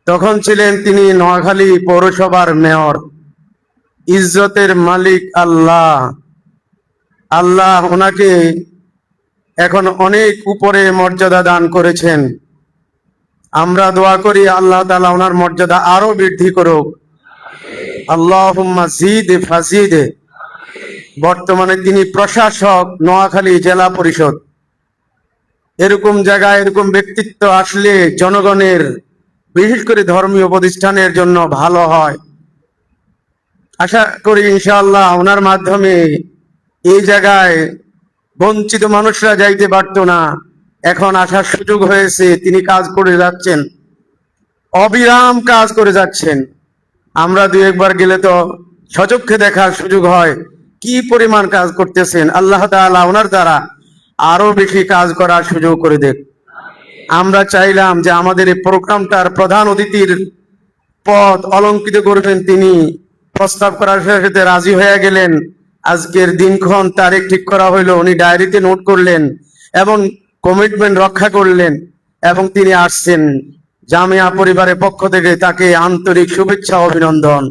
তখন ছিলেন তিনি নোয়াখালী পৌরসভার মেয়র। ইজ্জতের মালিক আল্লাহ। আল্লাহ ওনাকে এখন অনেক উপরে মর্যাদা দান করেছেন। আমরা দোয়া করি আল্লাহ তাআলা ওনার মর্যাদা আরো বৃদ্ধি করুক। আল্লাহুম্মা জিদ ফাজিদ। বর্তমানে তিনি প্রশাসক, নোয়াখালী জেলা পরিষদ। এরকম জায়গায় এরকম ব্যক্তিত্ব আসলে জনগণের, বিশেষ করে ধর্মীয় প্রতিষ্ঠানের জন্য ভালো হয়। আশা করি ইনশাআল্লাহ ওনার মাধ্যমে এই জায়গায় বঞ্চিত মানুষরা যাইতে পারতো না, এখন আসার সুযোগ হয়েছে। তিনি কাজ করে যাচ্ছেন, অবিরাম কাজ করে যাচ্ছেন। আমরা দুই একবার গেলে তো সচক্ষে দেখার সুযোগ হয় কি পরিমাণ কাজ করতেছেন। আল্লাহ তাআলা ওনার দ্বারা আরো বেশি কাজ করার সুযোগ করে দেখ। আমরা চাইলাম যে আমাদের এই প্রোগ্রামটার প্রধান অতিথির পদ অলঙ্কৃত করবেন, তিনি প্রস্তাব করার সাথে রাজি হয়ে গেলেন। আজকের দিনক্ষণ তারিখ ঠিক করা হইলো, উনি ডায়েরিতে নোট করলেন এবং কমিটমেন্ট রক্ষা করলেন এবং তিনি আসছেন। জামিয়া পরিবারের পক্ষ থেকে তাকে আন্তরিক শুভেচ্ছা, অভিনন্দন।